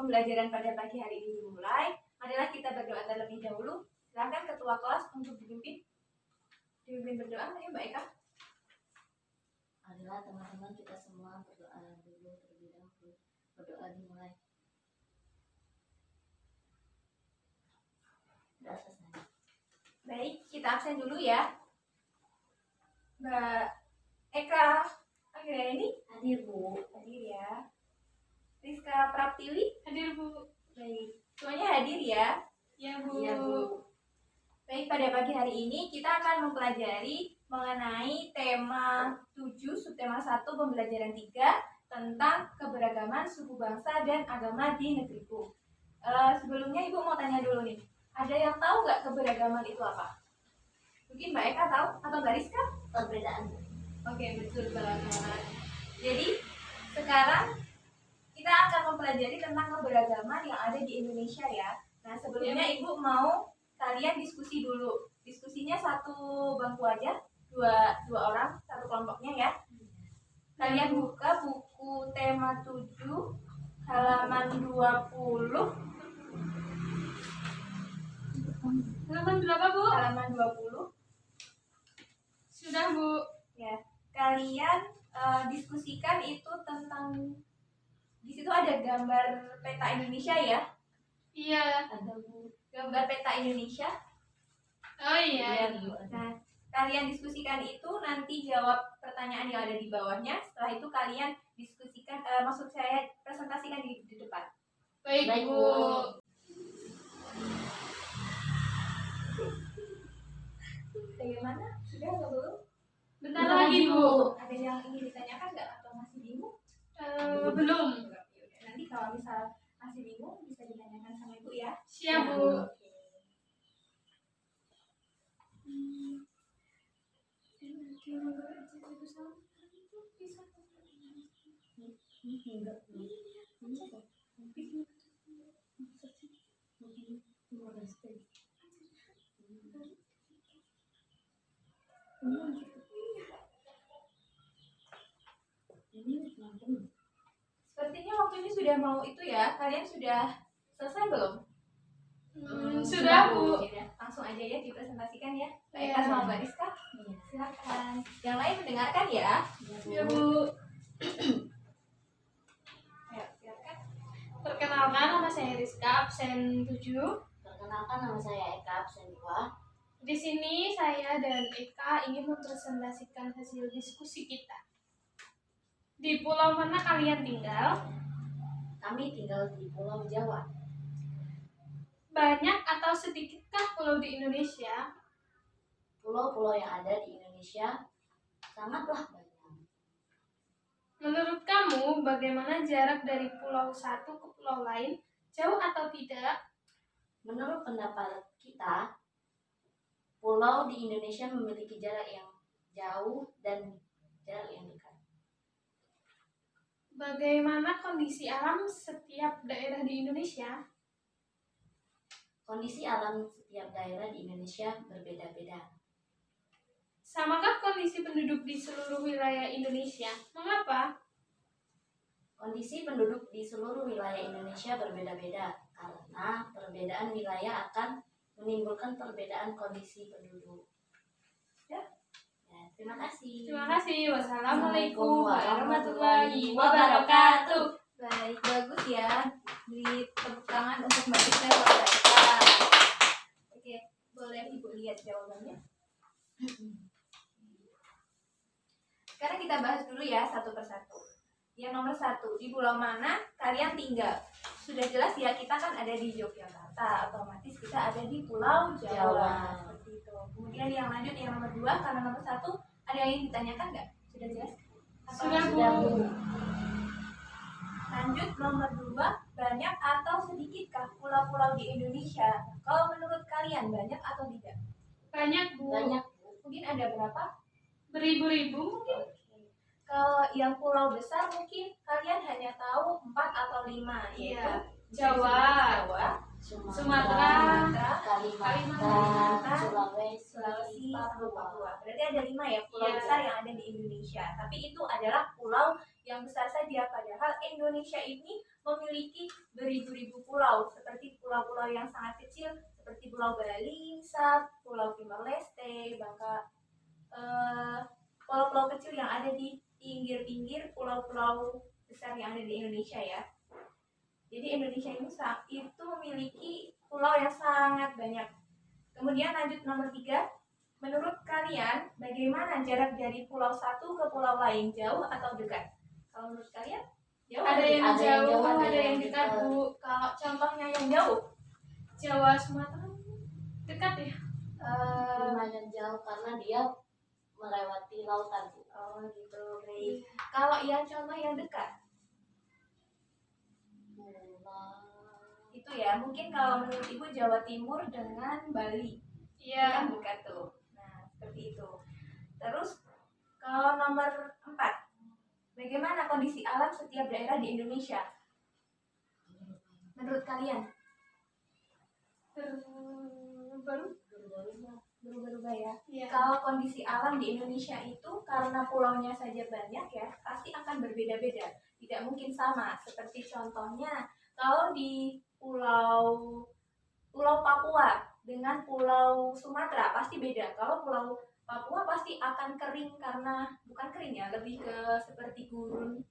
pembelajaran pada pagi hari ini dimulai. Marilah kita berdoa terlebih dahulu. Silakan ketua kelas untuk dipimpin berdoa. Ayo Mbak Eka. Marilah teman-teman kita semua berdoa dulu terlebih dahulu. Berdoa dimulai. Sudah selesai. Baik, kita absen dulu ya. Mbak Eka akhirnya ini Hadir Bu. hadir ya. Rizka Praptiwi Hadir Bu. baik, semuanya hadir ya. Ya Bu. Iya Bu. Baik, pada pagi hari ini kita akan mempelajari mengenai tema 7, subtema 1, pembelajaran 3 tentang keberagaman suku bangsa dan agama di negeriku. Sebelumnya Ibu mau tanya dulu nih, ada yang tahu nggak keberagaman itu apa? Mungkin Mbak Eka tahu atau Mbak Rizka? Perbedaan. Oke, betul banget. Jadi sekarang kita akan mempelajari tentang keberagaman yang ada di Indonesia ya. Nah, sebelumnya Ibu mau kalian diskusi dulu. Diskusinya satu bangku aja, dua orang, satu kelompoknya ya. Kalian buka buku tema 7 halaman 20. Halaman berapa Bu? Halaman 20. Sudah Bu. Ya. Kalian diskusikan itu tentang, di situ ada gambar peta Indonesia ya. Iya. Ada Bu. Gambar peta Indonesia. Oh iya. Bu. Nah, kalian diskusikan itu, nanti jawab pertanyaan yang ada di bawahnya. Setelah itu kalian diskusikan, maksud saya presentasikan di depan. Baik Bu. Bagaimana? Sudah atau belum? Bentar lagi Bu. Ada yang ingin ditanyakan nggak atau masih bingung? Belum. Yaudah, nanti kalau misal masih bingung bisa ditanyakan sama Ibu ya. Siap Bu. Oke. Sepertinya waktu ini sudah mau itu ya. Kalian sudah selesai belum? Sudah Bu. Ya, langsung aja ya dipresentasikan ya. Mbak Iya. Eka sama Mbak Rizka. Iya. Silakan. Yang lain mendengarkan ya. Ya Bu. Ayo, silakan. Perkenalkan, nama saya Rizka, absen 7. Perkenalkan, nama saya Eka, absen 2. Di sini saya dan Eka ingin mempresentasikan hasil diskusi kita. Di pulau mana kalian tinggal? Kami tinggal di Pulau Jawa. Banyak atau sedikitkah pulau di Indonesia? Pulau-pulau yang ada di Indonesia sangatlah banyak. Menurut kamu, bagaimana jarak dari pulau satu ke pulau lain? Jauh atau tidak? Menurut pendapat kita, pulau di Indonesia memiliki jarak yang jauh dan jarak yang dekat. Bagaimana kondisi alam setiap daerah di Indonesia? Kondisi alam setiap daerah di Indonesia berbeda-beda. Samakah kondisi penduduk di seluruh wilayah Indonesia? Mengapa? Kondisi penduduk di seluruh wilayah Indonesia berbeda-beda karena perbedaan wilayah akan menimbulkan perbedaan kondisi penduduk. Ya, terima kasih. Terima kasih. Wassalamualaikum warahmatullahi wabarakatuh. Baik, bagus ya. Beri tepuk tangan untuk Mbak Rizka dan Mbak Eka. Oke, boleh Ibu lihat jawabannya. Sekarang kita bahas dulu ya satu persatu. Yang nomor 1, di pulau mana kalian tinggal? Sudah jelas ya, kita kan ada di Yogyakarta, otomatis kita ada di Pulau Jawa. Jawa. Seperti itu. Kemudian yang lanjut yang nomor 2, karena nomor 1 ada yang ingin ditanyakan nggak? Sudah jelas? Atau Sudah, Bu. Lanjut nomor 2, banyak atau sedikitkah pulau-pulau di Indonesia? Kalau menurut kalian banyak atau tidak? Banyak Bu. Banyak. Mungkin ada berapa? Beribu-ribu mungkin. Kalau yang pulau besar mungkin kalian hanya tahu 4 atau 5, yaitu Iya. Jawa, Jawa, Sumatera, Kalimantan, Kalimantan, Sulawesi, Sulawesi, sama Papua. Berarti ada 5 ya pulau Iya. besar yang ada di Indonesia. Tapi itu adalah pulau yang besar saja. Padahal Indonesia ini memiliki beribu-ribu pulau, seperti pulau-pulau yang sangat kecil seperti Pulau Bali, Sap, Pulau Timor Leste, Bangka, pulau-pulau kecil yang ada di pinggir-pinggir pulau-pulau besar yang ada di Indonesia ya. Jadi Indonesia itu memiliki pulau yang sangat banyak. Kemudian lanjut nomor 3. Menurut kalian, bagaimana jarak dari pulau satu ke pulau lain, jauh atau dekat? Kalau menurut kalian, jauh Ada atau yang dekat? jauh, ada ada yang yang dekat, dekat. Bu. Kalau contohnya yang jauh, Jawa Sumatera dekat ya? Lumayan jauh karena dia melewati lautan, Bu. oh gitu, baik. Kalau yang contoh yang dekat, itu ya, mungkin kalau menurut Ibu Jawa Timur dengan Bali. Itu Iya. kan dekat tuh. Nah, seperti itu. Terus kalau nomor 4, bagaimana kondisi alam setiap daerah di Indonesia? Menurut kalian? Berubah-ubah ya. Iya. Kalau kondisi alam di Indonesia itu karena pulaunya saja banyak ya, pasti akan berbeda-beda. Tidak mungkin sama. Seperti contohnya, kalau di Pulau Papua dengan Pulau Sumatera pasti beda. Kalau Pulau Papua pasti akan kering karena bukan kering ya, lebih ke seperti gurun.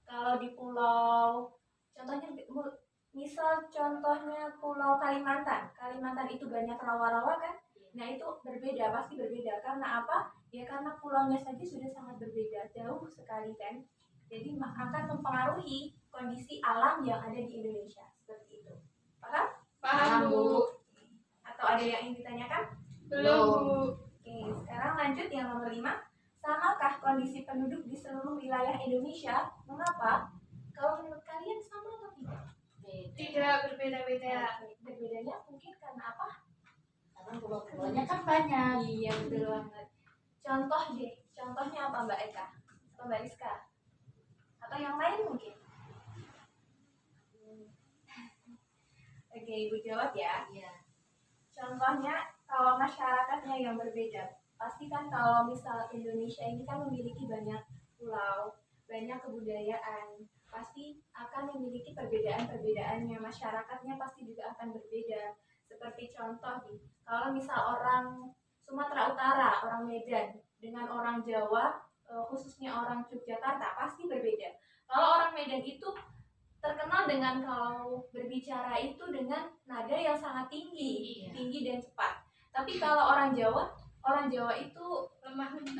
Kalau di pulau, contohnya misal contohnya Pulau Kalimantan. Kalimantan itu banyak rawa-rawa kan? Nah itu berbeda, pasti berbeda. Karena apa? Ya karena pulaunya saja sudah sangat berbeda, jauh sekali kan. Jadi akan mempengaruhi kondisi alam yang ada di Indonesia. Seperti itu. Paham? Paham, Bu. Atau ada yang ingin ditanyakan? Belum, Bu. Oke, sekarang lanjut yang nomor 5. Samakah kondisi penduduk di seluruh wilayah Indonesia? Mengapa? Kalau menurut kalian sama atau tidak? Tidak, berbeda-beda. Berbedanya mungkin karena apa? Karena pulau-pulaunya kan banyak. Iya, betul banget. Contoh deh, contohnya apa Mbak Eka? Atau Mbak Rizka? Atau yang lain mungkin? Oke, Ibu jawab ya. Iya. Contohnya kalau masyarakatnya yang berbeda, pasti kan kalau misal Indonesia ini kan memiliki banyak pulau, banyak kebudayaan, pasti akan memiliki perbedaan-perbedaannya. Masyarakatnya pasti juga akan berbeda. Seperti contoh nih, kalau misal orang Sumatera Utara, orang Medan dengan orang Jawa, khususnya orang Yogyakarta pasti berbeda. Kalau orang Medan itu terkenal dengan kalau berbicara itu dengan nada yang sangat tinggi, Iya. tinggi dan cepat. Tapi kalau orang Jawa itu Lemah lembut.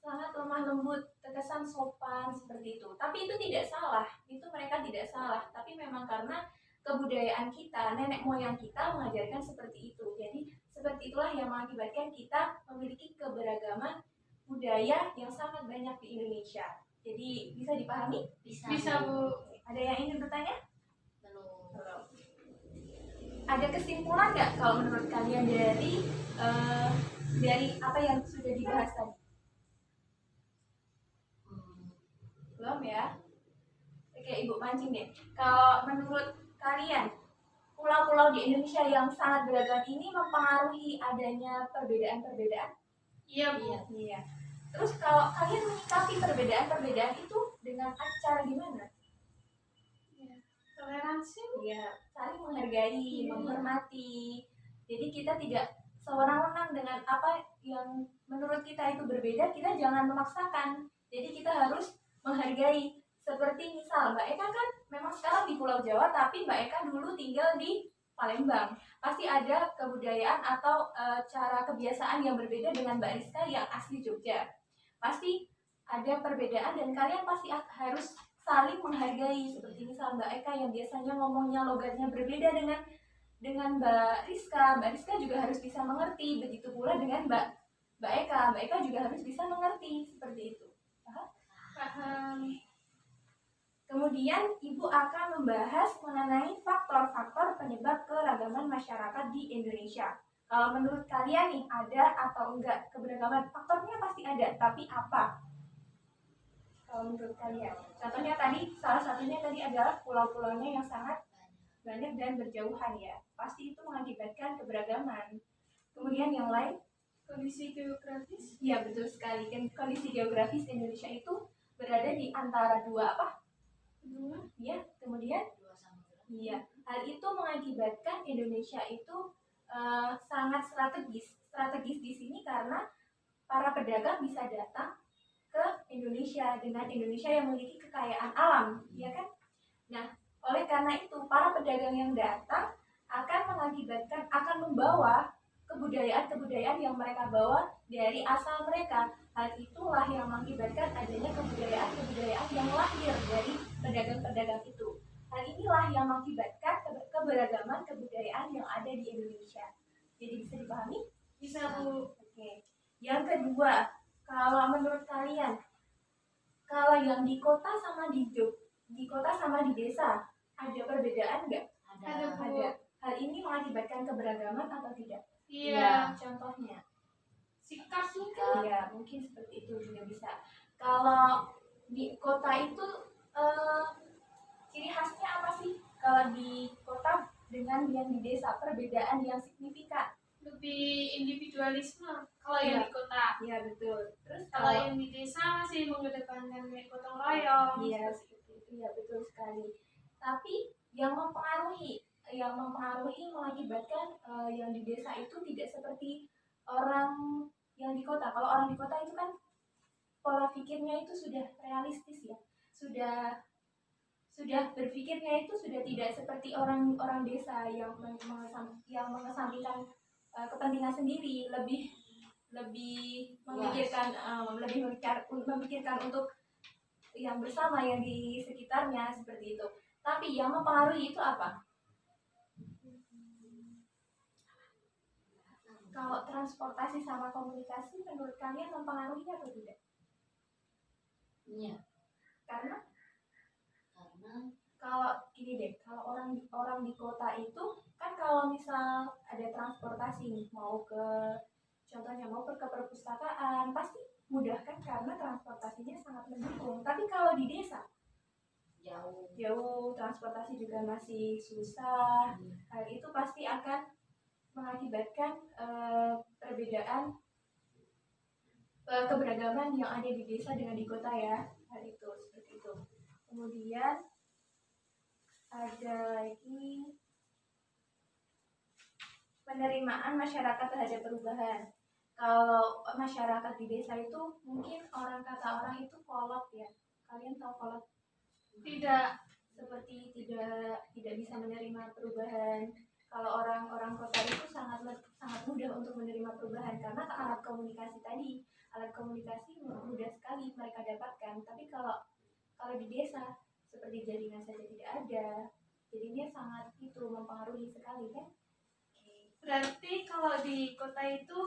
sangat lemah lembut, terkesan sopan seperti itu. Tapi itu tidak salah, itu mereka tidak salah. Tapi memang karena kebudayaan kita, nenek moyang kita mengajarkan seperti itu. Jadi seperti itulah yang mengakibatkan kita memiliki keberagaman budaya yang sangat banyak di Indonesia. Jadi bisa dipahami? Bisa, Bu. Ada yang ingin bertanya? Belum. Belum. Ada kesimpulan nggak kalau menurut kalian dari apa yang sudah dibahas tadi? Belum ya? Oke, Ibu mancing deh. Kalau menurut kalian, pulau-pulau di Indonesia yang sangat beragam ini mempengaruhi adanya perbedaan-perbedaan? Iya, Bu. Iya. Terus kalau kalian menyikapi perbedaan-perbedaan itu dengan cara gimana? Iya. Toleransi, Bu. Ya, saling menghargai, Iya. menghormati. Jadi kita tidak sewenang-wenang dengan apa yang menurut kita itu berbeda, kita jangan memaksakan. Jadi kita harus menghargai. Seperti misal Mbak Eka kan memang sekarang di Pulau Jawa, tapi Mbak Eka dulu tinggal di Palembang. Pasti ada kebudayaan atau cara kebiasaan yang berbeda dengan Mbak Rizka yang asli Jogja. Pasti ada perbedaan dan kalian pasti harus saling menghargai. Seperti misal Mbak Eka yang biasanya ngomongnya logatnya berbeda dengan Mbak Rizka. Mbak Rizka juga harus bisa mengerti. Begitu pula dengan Mbak Eka. Mbak Eka juga harus bisa mengerti. Seperti itu. Paham. Kemudian Ibu akan membahas mengenai faktor-faktor penyebab keragaman masyarakat di Indonesia. Kalau menurut kalian nih, ada atau enggak keberagaman? Faktornya pasti ada, tapi apa? Kalau menurut kalian, contohnya tadi, salah satunya tadi adalah pulau-pulaunya yang sangat banyak dan berjauhan ya. Pasti itu mengakibatkan keberagaman. Kemudian yang lain? Kondisi geografis. Iya betul sekali, kan kondisi geografis Indonesia itu berada di antara dua apa? Dua. Ya, kemudian Dua samudra. iya, hal itu mengakibatkan Indonesia itu sangat strategis. Strategis di sini karena para pedagang bisa datang ke Indonesia dengan Indonesia yang memiliki kekayaan alam, ya kan? Nah, oleh karena itu para pedagang yang datang akan membawa kebudayaan-kebudayaan yang mereka bawa dari asal mereka. Hal itulah yang mengakibatkan adanya kebudayaan-kebudayaan yang lahir dari pedagang-pedagang itu. Hal inilah yang mengakibatkan keberagaman kebudayaan yang ada di Indonesia. Jadi bisa dipahami? Bisa, Bu. Oke. Yang kedua, kalau menurut kalian, kalau yang di kota sama di kota sama di desa, ada perbedaan nggak? Ada, Bu. Ada. Hal ini mengakibatkan keberagaman atau tidak? Iya. Contohnya? Sikap mungkin. Ya, mungkin seperti itu juga bisa. Kalau di kota itu ciri khasnya apa sih? Kalau di kota dengan yang di desa, perbedaan yang signifikan. Lebih individualisme kalau yang Iya. di kota. Iya betul. Terus Kalau yang di desa masih mengedepankan gotong royong. iya seperti itu, ya betul sekali. Tapi yang mempengaruhi mengakibatkan yang di desa itu tidak seperti orang yang di kota. Kalau orang di kota itu kan pola pikirnya itu sudah realistis ya, sudah berpikirnya itu sudah tidak seperti orang desa yang mengesampingkan kepentingan sendiri, lebih memikirkan memikirkan untuk yang bersama yang di sekitarnya seperti itu. Tapi yang mempengaruhi itu apa? Kalau transportasi sama komunikasi menurut kalian mempengaruhi atau tidak? Iya. Karena Karena kalau gini deh, kalau orang di kota itu kan kalau misal ada transportasi nih, contohnya mau ke perpustakaan pasti mudah kan karena transportasinya sangat mendukung. Tapi kalau di desa jauh, transportasi juga masih susah. Hal itu pasti akan mengakibatkan perbedaan keberagaman yang ada di desa dengan di kota ya. Hal itu seperti itu. Kemudian ada lagi penerimaan masyarakat terhadap perubahan. Kalau masyarakat di desa itu mungkin kata orang itu kolot ya. Kalian tahu kolot? Tidak. Seperti tidak bisa menerima perubahan. Kalau orang kota itu sangat mudah untuk menerima perubahan karena alat komunikasi mudah sekali mereka dapatkan. Tapi kalau di desa seperti jaringan saja tidak ada, jadinya sangat mempengaruhi sekali kan. Berarti kalau di kota itu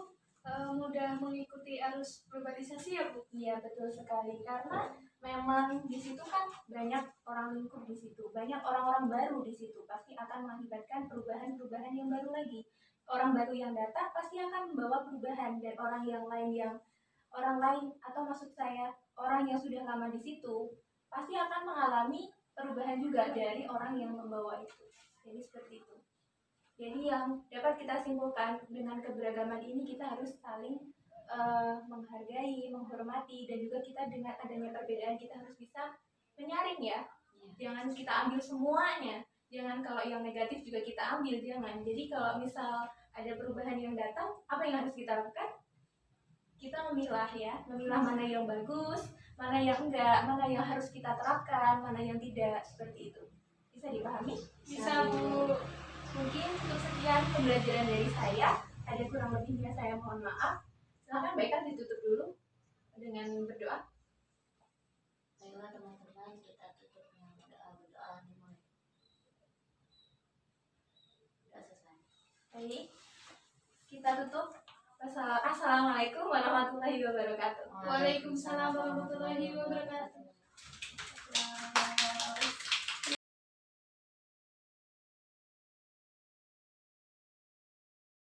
mudah mengikuti arus urbanisasi ya, Bu? Iya betul sekali, karena memang di situ kan banyak orang lingkup di situ, banyak orang-orang baru di situ, pasti akan mengakibatkan perubahan yang baru lagi. Orang baru yang datang pasti akan membawa perubahan, dan orang lain atau maksud saya orang yang sudah lama di situ pasti akan mengalami perubahan juga dari orang yang membawa itu. Jadi seperti itu. Jadi yang dapat kita simpulkan dengan keberagaman ini, kita harus saling menghargai, menghormati, dan juga kita dengan adanya perbedaan kita harus bisa menyaring ya. Jangan kita ambil semuanya. Jangan kalau yang negatif juga kita ambil, jangan. Jadi kalau misal ada perubahan yang datang, apa yang harus kita lakukan? Kita memilah ya, memilah mana yang bagus, mana yang enggak, mana yang harus kita terapkan, mana yang tidak, seperti itu. Bisa dipahami? Bisa, Bu. Mungkin cukup sekian pembelajaran dari saya. Ada kurang lebihnya saya mohon maaf. Silahkan Mbak Ika ditutup dulu dengan berdoa. ayolah teman-teman kita tutup dengan berdoa dimulai. Sudah selesai. Baik, kita tutup. Assalamualaikum warahmatullahi wabarakatuh. Waalaikumsalam warahmatullahi wabarakatuh.